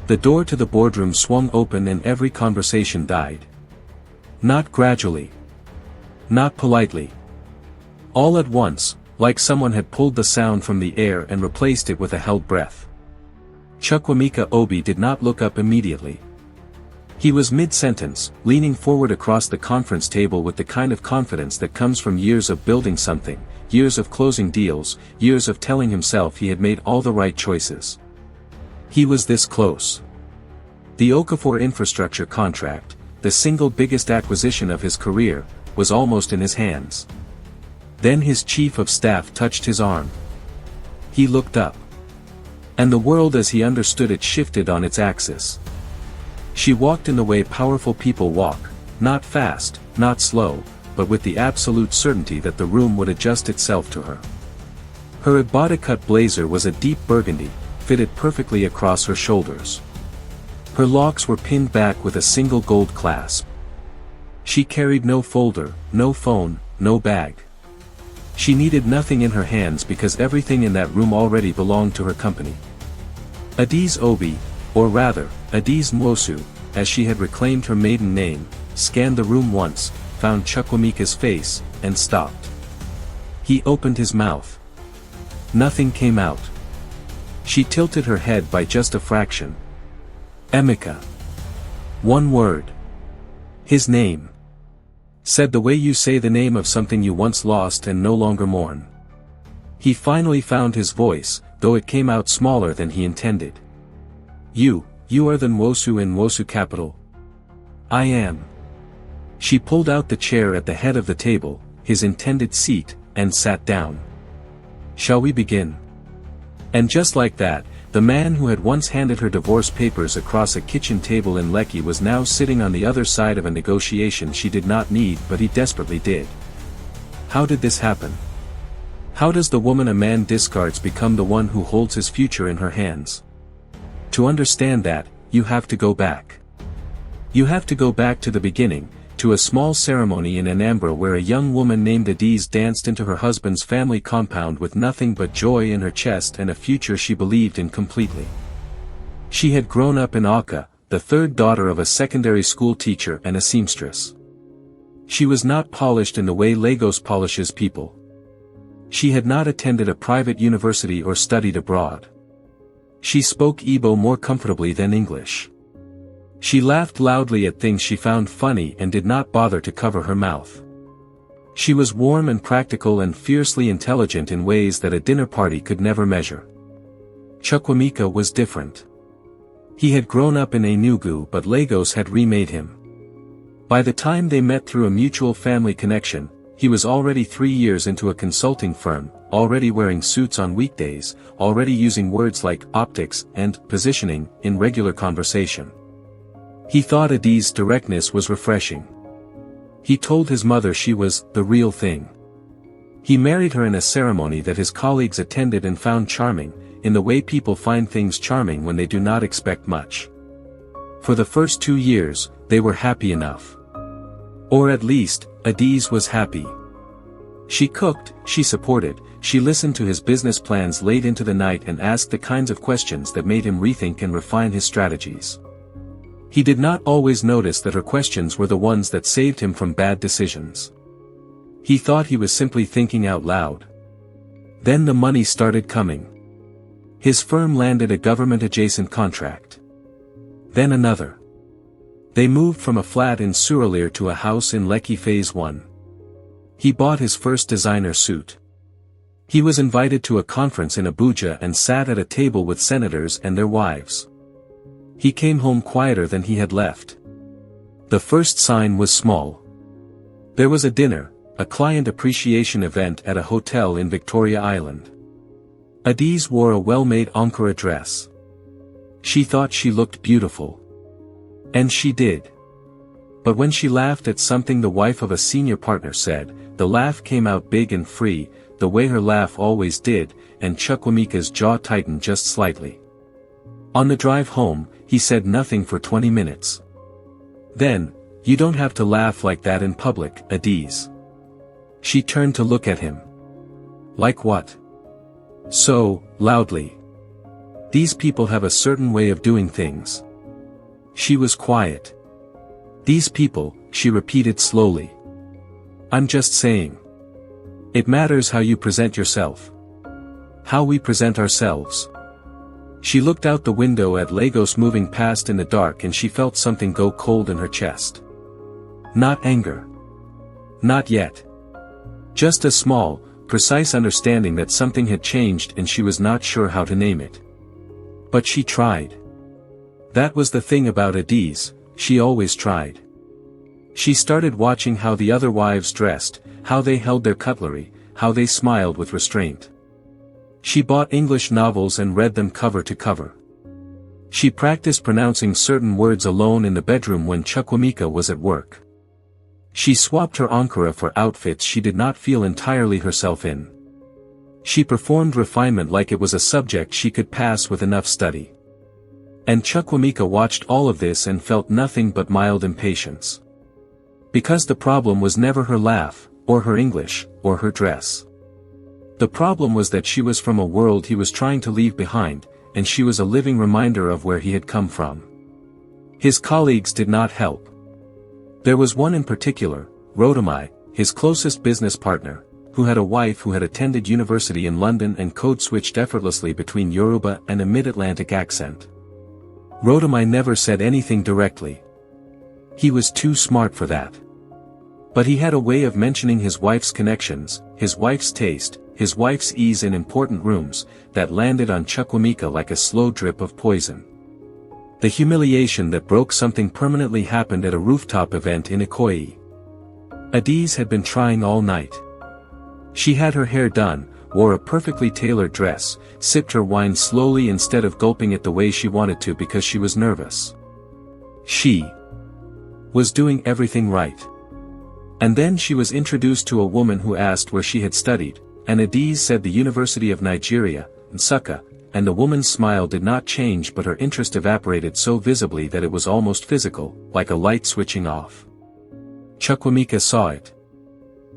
The door to the boardroom swung open and every conversation died. Not gradually. Not politely. All at once, like someone had pulled the sound from the air and replaced it with a held breath. Chukwuemeka Obi did not look up immediately. He was mid-sentence, leaning forward across the conference table with the kind of confidence that comes from years of building something, years of closing deals, years of telling himself he had made all the right choices. He was this close. The Okafor infrastructure contract, the single biggest acquisition of his career, was almost in his hands. Then his chief of staff touched his arm. He looked up. And the world as he understood it shifted on its axis. She walked in the way powerful people walk, not fast, not slow, but with the absolute certainty that the room would adjust itself to her. Her Igbada-cut blazer was a deep burgundy, fitted perfectly across her shoulders. Her locks were pinned back with a single gold clasp. She carried no folder, no phone, no bag. She needed nothing in her hands because everything in that room already belonged to her company. Adaeze Obi, or rather, Adaeze Nwosu, as she had reclaimed her maiden name, scanned the room once, found Chukwuemeka's face, and stopped. He opened his mouth. Nothing came out. She tilted her head by just a fraction. Emeka. One word. His name. Said the way you say the name of something you once lost and no longer mourn. He finally found his voice, though it came out smaller than he intended. You are the Nwosu in Nwosu capital. I am. She pulled out the chair at the head of the table, his intended seat, and sat down. Shall we begin? And just like that, the man who had once handed her divorce papers across a kitchen table in Lekki was now sitting on the other side of a negotiation she did not need but he desperately did. How did this happen? How does the woman a man discards become the one who holds his future in her hands? To understand that, you have to go back. You have to go back to the beginning, to a small ceremony in Anambra where a young woman named Adaeze danced into her husband's family compound with nothing but joy in her chest and a future she believed in completely. She had grown up in Awka, the third daughter of a secondary school teacher and a seamstress. She was not polished in the way Lagos polishes people. She had not attended a private university or studied abroad. She spoke Igbo more comfortably than English. She laughed loudly at things she found funny and did not bother to cover her mouth. She was warm and practical and fiercely intelligent in ways that a dinner party could never measure. Chukwuemeka was different. He had grown up in Enugu but Lagos had remade him. By the time they met through a mutual family connection, he was already 3 years into a consulting firm, already wearing suits on weekdays, already using words like optics and positioning in regular conversation. He thought Adaeze's directness was refreshing. He told his mother she was the real thing. He married her in a ceremony that his colleagues attended and found charming, in the way people find things charming when they do not expect much. For the first 2 years, they were happy enough. Or at least, Adaeze was happy. She cooked, she supported, she listened to his business plans late into the night and asked the kinds of questions that made him rethink and refine his strategies. He did not always notice that her questions were the ones that saved him from bad decisions. He thought he was simply thinking out loud. Then the money started coming. His firm landed a government-adjacent contract. Then another. They moved from a flat in Surulere to a house in Lekki Phase 1. He bought his first designer suit. He was invited to a conference in Abuja and sat at a table with senators and their wives. He came home quieter than he had left. The first sign was small. There was a dinner, a client appreciation event at a hotel in Victoria Island. Adaeze wore a well-made Ankara dress. She thought she looked beautiful. And she did. But when she laughed at something the wife of a senior partner said, the laugh came out big and free, the way her laugh always did, and Chukwuemeka's jaw tightened just slightly. On the drive home, he said nothing for 20 minutes. Then, "You don't have to laugh like that in public, Adaeze." She turned to look at him. Like what? So, loudly. These people have a certain way of doing things. She was quiet. These people, she repeated slowly. I'm just saying. It matters how you present yourself. How we present ourselves. She looked out the window at Lagos moving past in the dark, and she felt something go cold in her chest. Not anger. Not yet. Just a small, precise understanding that something had changed and she was not sure how to name it. But she tried. That was the thing about Adaeze, she always tried. She started watching how the other wives dressed, how they held their cutlery, how they smiled with restraint. She bought English novels and read them cover to cover. She practiced pronouncing certain words alone in the bedroom when Chukwuemeka was at work. She swapped her ankara for outfits she did not feel entirely herself in. She performed refinement like it was a subject she could pass with enough study. And Chukwuemeka watched all of this and felt nothing but mild impatience. Because the problem was never her laugh, or her English, or her dress. The problem was that she was from a world he was trying to leave behind, and she was a living reminder of where he had come from. His colleagues did not help. There was one in particular, Adaeze, his closest business partner, who had a wife who had attended university in London and code-switched effortlessly between Yoruba and a mid-Atlantic accent. Adaeze never said anything directly. He was too smart for that. But he had a way of mentioning his wife's connections, his wife's taste, his wife's ease in important rooms, that landed on Chukwuemeka like a slow drip of poison. The humiliation that broke something permanently happened at a rooftop event in Ikoyi. Adaeze had been trying all night. She had her hair done, wore a perfectly tailored dress, sipped her wine slowly instead of gulping it the way she wanted to because she was nervous. She was doing everything right. And then she was introduced to a woman who asked where she had studied, and Adaeze said the University of Nigeria, Nsukka, and the woman's smile did not change, but her interest evaporated so visibly that it was almost physical, like a light switching off. Chukwuemeka saw it.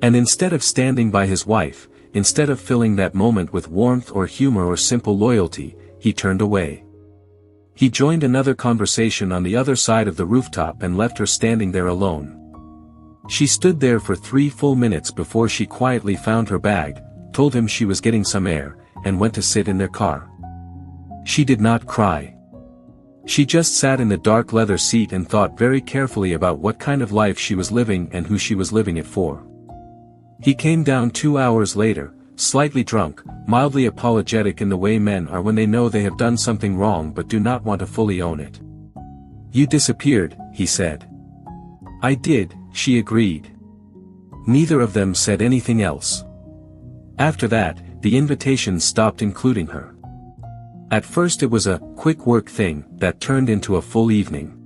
And instead of standing by his wife, instead of filling that moment with warmth or humor or simple loyalty, he turned away. He joined another conversation on the other side of the rooftop and left her standing there alone. She stood there for 3 full minutes before she quietly found her bag, told him she was getting some air, and went to sit in their car. She did not cry. She just sat in the dark leather seat and thought very carefully about what kind of life she was living and who she was living it for. He came down 2 hours later, slightly drunk, mildly apologetic in the way men are when they know they have done something wrong but do not want to fully own it. "You disappeared," he said. "I did," she agreed. Neither of them said anything else. After that, the invitations stopped including her. At first it was a quick work thing that turned into a full evening.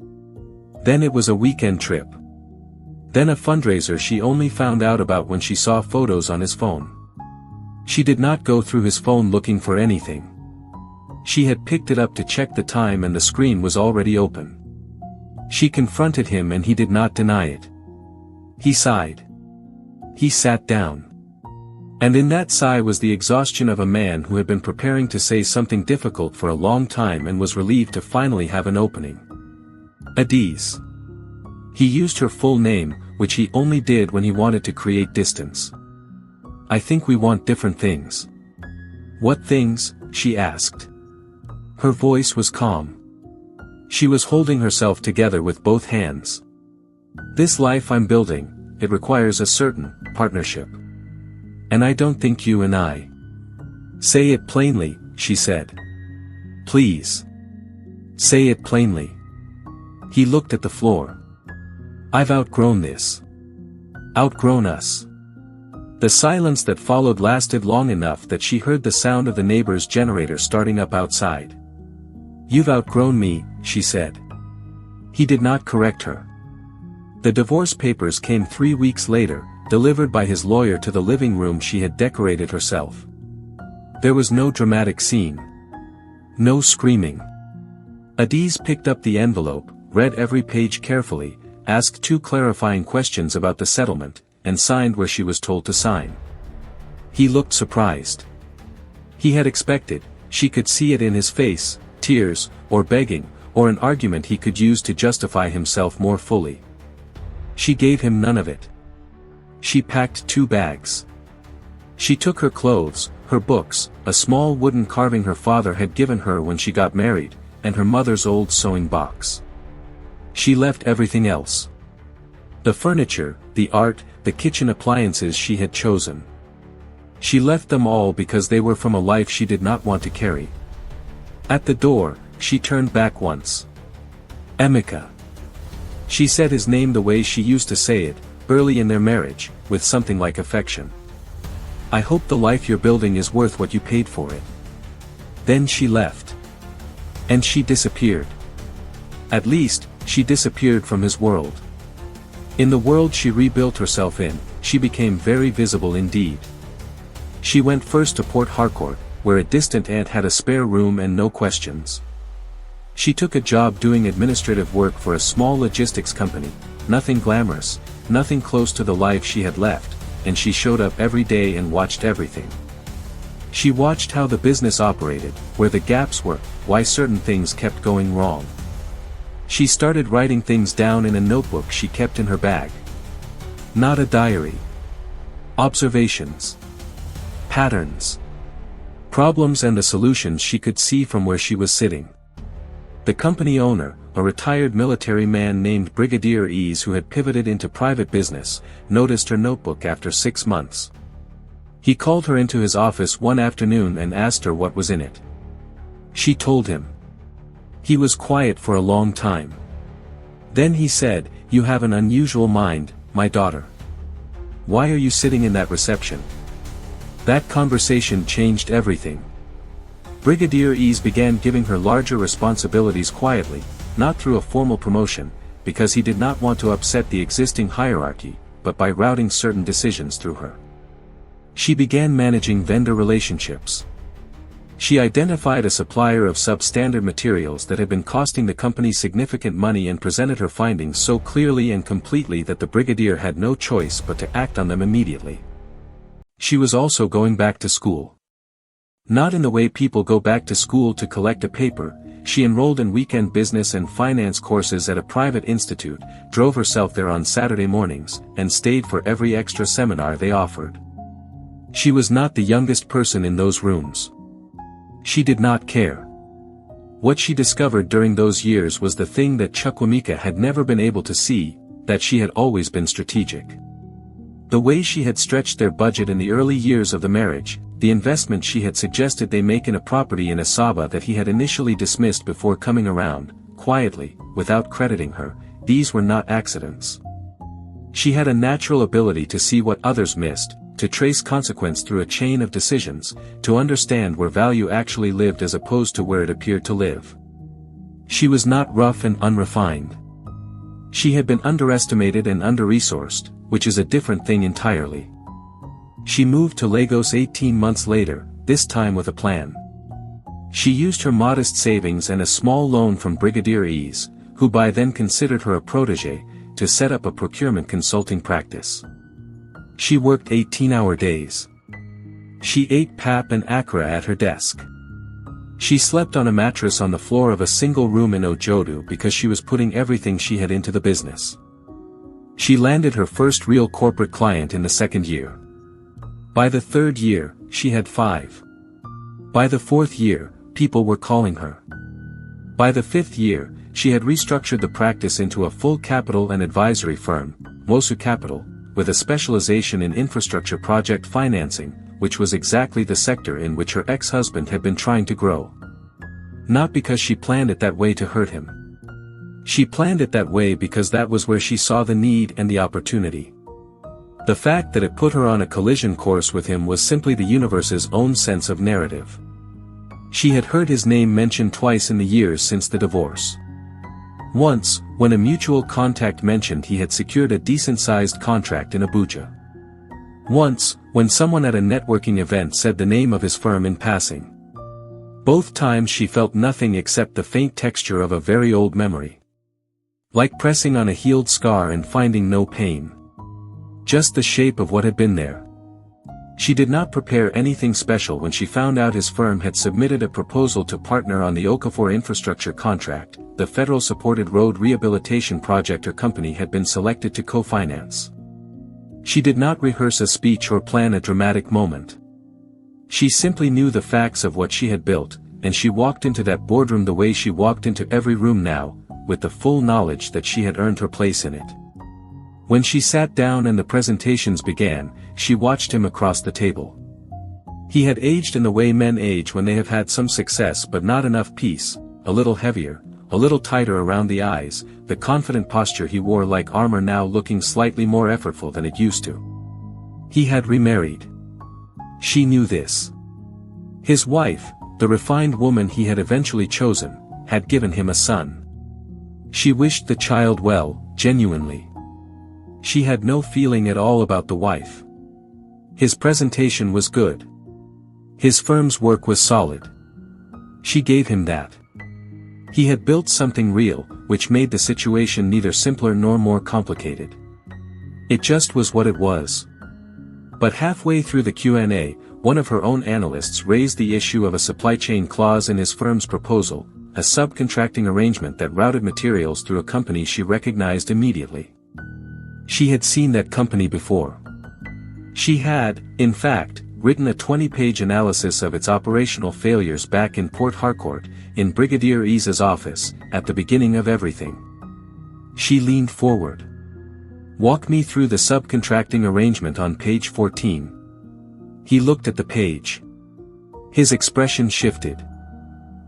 Then it was a weekend trip. Then a fundraiser she only found out about when she saw photos on his phone. She did not go through his phone looking for anything. She had picked it up to check the time and the screen was already open. She confronted him and he did not deny it. He sighed. He sat down. And in that sigh was the exhaustion of a man who had been preparing to say something difficult for a long time and was relieved to finally have an opening. Adaeze. He used her full name, which he only did when he wanted to create distance. "I think we want different things." "What things?" she asked. Her voice was calm. She was holding herself together with both hands. "This life I'm building, it requires a certain partnership. And I don't think you and I." "Say it plainly," she said. "Please. Say it plainly." He looked at the floor. "I've outgrown this. Outgrown us." The silence that followed lasted long enough that she heard the sound of the neighbor's generator starting up outside. "You've outgrown me," she said. He did not correct her. The divorce papers came 3 weeks later, delivered by his lawyer to the living room she had decorated herself. There was no dramatic scene. No screaming. Adaeze picked up the envelope, read every page carefully, asked 2 clarifying questions about the settlement, and signed where she was told to sign. He looked surprised. He had expected, she could see it in his face, tears, or begging, or an argument he could use to justify himself more fully. She gave him none of it. She packed 2 bags. She took her clothes, her books, a small wooden carving her father had given her when she got married, and her mother's old sewing box. She left everything else. The furniture, the art, the kitchen appliances she had chosen. She left them all because they were from a life she did not want to carry. At the door, she turned back once. Emeka. She said his name the way she used to say it, early in their marriage, with something like affection. I hope the life you're building is worth what you paid for it. Then she left. And she disappeared. At least, she disappeared from his world. In the world she rebuilt herself in, she became very visible indeed. She went first to Port Harcourt, where a distant aunt had a spare room and no questions. She took a job doing administrative work for a small logistics company, nothing glamorous, nothing close to the life she had left, and she showed up every day and watched everything. She watched how the business operated, where the gaps were, why certain things kept going wrong. She started writing things down in a notebook she kept in her bag. Not a diary. Observations. Patterns. Problems and the solutions she could see from where she was sitting. The company owner, a retired military man named Brigadier Adaeze who had pivoted into private business, noticed her notebook after 6 months. He called her into his office one afternoon and asked her what was in it. She told him. He was quiet for a long time. Then he said, "You have an unusual mind, my daughter. Why are you sitting in that reception?" That conversation changed everything. Brigadier Adaeze began giving her larger responsibilities quietly, not through a formal promotion, because he did not want to upset the existing hierarchy, but by routing certain decisions through her. She began managing vendor relationships. She identified a supplier of substandard materials that had been costing the company significant money and presented her findings so clearly and completely that the brigadier had no choice but to act on them immediately. She was also going back to school. Not in the way people go back to school to collect a paper. She enrolled in weekend business and finance courses at a private institute, drove herself there on Saturday mornings, and stayed for every extra seminar they offered. She was not the youngest person in those rooms. She did not care. What she discovered during those years was the thing that Chukwuemeka had never been able to see, that she had always been strategic. The way she had stretched their budget in the early years of the marriage, the investment she had suggested they make in a property in Asaba that he had initially dismissed before coming around, quietly, without crediting her, these were not accidents. She had a natural ability to see what others missed, to trace consequence through a chain of decisions, to understand where value actually lived as opposed to where it appeared to live. She was not rough and unrefined. She had been underestimated and under-resourced, which is a different thing entirely. She moved to Lagos 18 months later, this time with a plan. She used her modest savings and a small loan from Brigadier Adaeze, who by then considered her a protégé, to set up a procurement consulting practice. She worked 18-hour days. She ate pap and akara at her desk. She slept on a mattress on the floor of a single room in Ojodu because she was putting everything she had into the business. She landed her first real corporate client in the 2nd year. By the 3rd year, she had 5. By the 4th year, people were calling her. By the 5th year, she had restructured the practice into a full capital and advisory firm, Mosu Capital, with a specialization in infrastructure project financing, which was exactly the sector in which her ex-husband had been trying to grow. Not because she planned it that way to hurt him. She planned it that way because that was where she saw the need and the opportunity. The fact that it put her on a collision course with him was simply the universe's own sense of narrative. She had heard his name mentioned twice in the years since the divorce. Once, when a mutual contact mentioned he had secured a decent-sized contract in Abuja. Once, when someone at a networking event said the name of his firm in passing. Both times she felt nothing except the faint texture of a very old memory. Like pressing on a healed scar and finding no pain. Just the shape of what had been there. She did not prepare anything special when she found out his firm had submitted a proposal to partner on the Okafor infrastructure contract. The federal-supported road rehabilitation project her company had been selected to co-finance. She did not rehearse a speech or plan a dramatic moment. She simply knew the facts of what she had built, and she walked into that boardroom the way she walked into every room now, with the full knowledge that she had earned her place in it. When she sat down and the presentations began, she watched him across the table. He had aged in the way men age when they have had some success but not enough peace, a little heavier, a little tighter around the eyes, the confident posture he wore like armor now looking slightly more effortful than it used to. He had remarried. She knew this. His wife, the refined woman he had eventually chosen, had given him a son. She wished the child well, genuinely. She had no feeling at all about the wife. His presentation was good. His firm's work was solid. She gave him that. He had built something real, which made the situation neither simpler nor more complicated. It just was what it was. But halfway through the Q&A, one of her own analysts raised the issue of a supply chain clause in his firm's proposal, a subcontracting arrangement that routed materials through a company she recognized immediately. She had seen that company before. She had, in fact, written a 20-page analysis of its operational failures back in Port Harcourt, in Brigadier Adaeze's office, at the beginning of everything. She leaned forward. "Walk me through the subcontracting arrangement on page 14. He looked at the page. His expression shifted.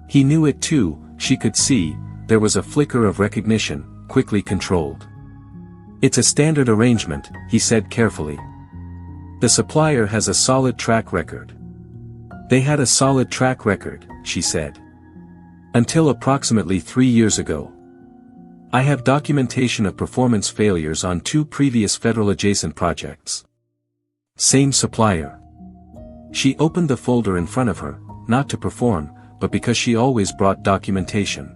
He knew it too, she could see, there was a flicker of recognition, quickly controlled. "It's a standard arrangement," he said carefully. "The supplier has a solid track record." "They had a solid track record," she said. "Until approximately 3 years ago. I have documentation of performance failures on 2 previous federal adjacent projects. Same supplier." She opened the folder in front of her, not to perform, but because she always brought documentation.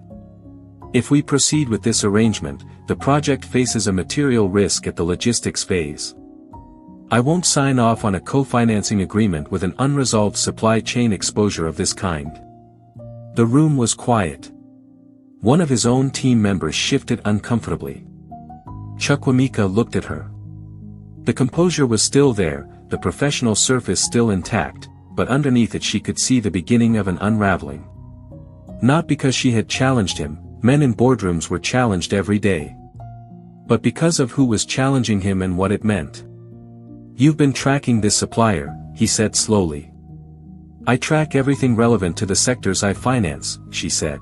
"If we proceed with this arrangement, the project faces a material risk at the logistics phase. I won't sign off on a co-financing agreement with an unresolved supply chain exposure of this kind." The room was quiet. One of his own team members shifted uncomfortably. Chukwuemeka looked at her. The composure was still there, the professional surface still intact, but underneath it she could see the beginning of an unraveling. Not because she had challenged him, men in boardrooms were challenged every day. But because of who was challenging him and what it meant. "You've been tracking this supplier," he said slowly. "I track everything relevant to the sectors I finance," she said.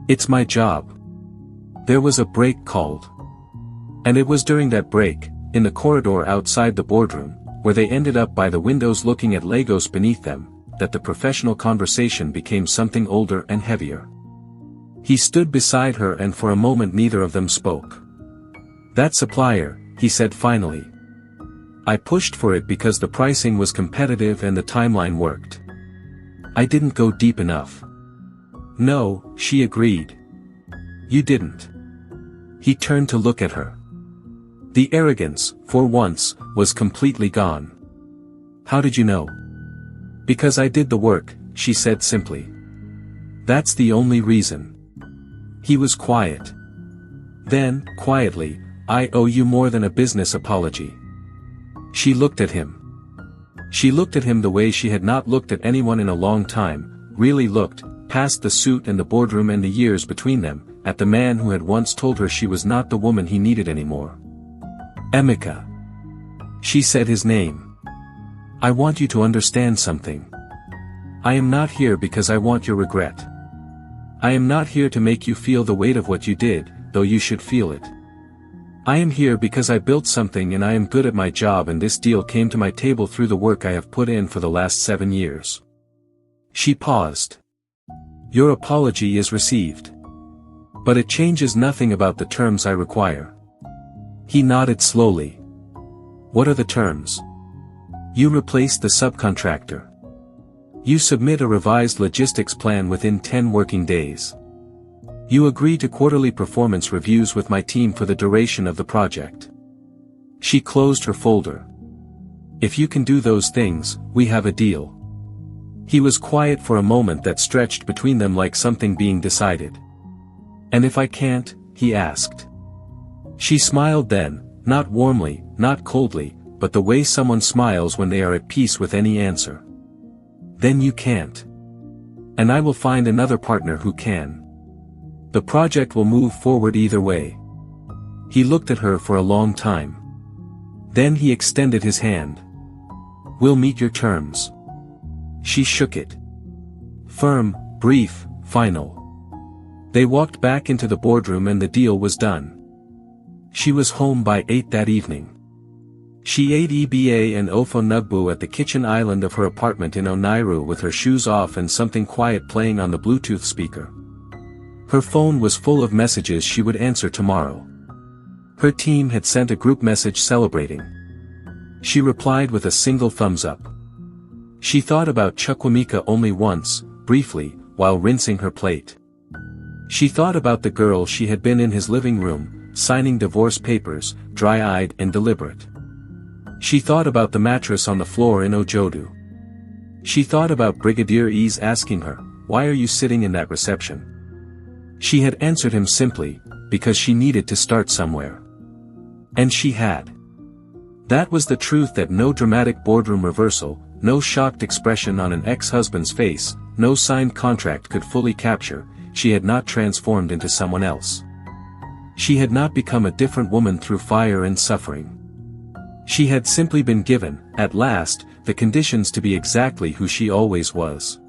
"It's my job." There was a break called. And it was during that break, in the corridor outside the boardroom, where they ended up by the windows looking at Lagos beneath them, that the professional conversation became something older and heavier. He stood beside her and for a moment neither of them spoke. "That supplier," he said finally. "I pushed for it because the pricing was competitive and the timeline worked. I didn't go deep enough." "No," she agreed. "You didn't." He turned to look at her. The arrogance, for once, was completely gone. "How did you know?" "Because I did the work," she said simply. "That's the only reason." He was quiet. Then, quietly, "I owe you more than a business apology." She looked at him. She looked at him the way she had not looked at anyone in a long time, really looked, past the suit and the boardroom and the years between them, at the man who had once told her she was not the woman he needed anymore. "Emeka." She said his name. "I want you to understand something. I am not here because I want your regret. I am not here to make you feel the weight of what you did, though you should feel it. I am here because I built something and I am good at my job and this deal came to my table through the work I have put in for the last 7 years." She paused. "Your apology is received. But it changes nothing about the terms I require." He nodded slowly. "What are the terms?" "You replace the subcontractor. You submit a revised logistics plan within 10 working days. You agree to quarterly performance reviews with my team for the duration of the project." She closed her folder. If you can do those things, we have a deal. He was quiet for a moment that stretched between them like something being decided. And if I can't? He asked. She smiled then, not warmly, not coldly, but the way someone smiles when they are at peace with any answer. Then you can't. And I will find another partner who can. The project will move forward either way. He looked at her for a long time. Then he extended his hand. We'll meet your terms. She shook it. Firm, brief, final. They walked back into the boardroom and the deal was done. She was home by 8 that evening. She ate EBA and ofo nugbu at the kitchen island of her apartment in Onairu with her shoes off and something quiet playing on the Bluetooth speaker. Her phone was full of messages she would answer tomorrow. Her team had sent a group message celebrating. She replied with a single thumbs up. She thought about Chukwuemeka only once, briefly, while rinsing her plate. She thought about the girl she had been in his living room, signing divorce papers, dry-eyed and deliberate. She thought about the mattress on the floor in Ojodu. She thought about Brigadier Ease asking her, "Why are you sitting in that reception?" She had answered him simply, because she needed to start somewhere. And she had. That was the truth that no dramatic boardroom reversal, no shocked expression on an ex-husband's face, no signed contract could fully capture. She had not transformed into someone else. She had not become a different woman through fire and suffering. She had simply been given, at last, the conditions to be exactly who she always was.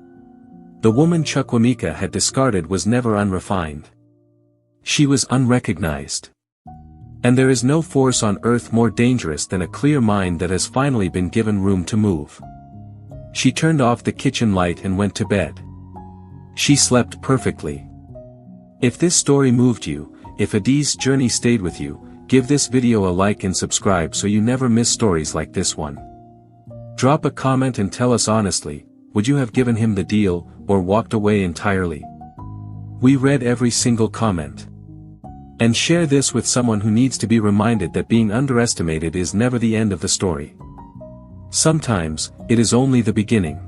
The woman Chukwuemeka had discarded was never unrefined. She was unrecognized. And there is no force on earth more dangerous than a clear mind that has finally been given room to move. She turned off the kitchen light and went to bed. She slept perfectly. If this story moved you, if Adaeze's journey stayed with you, give this video a like and subscribe so you never miss stories like this one. Drop a comment and tell us honestly, would you have given him the deal, or walked away entirely? We read every single comment. And share this with someone who needs to be reminded that being underestimated is never the end of the story. Sometimes, it is only the beginning.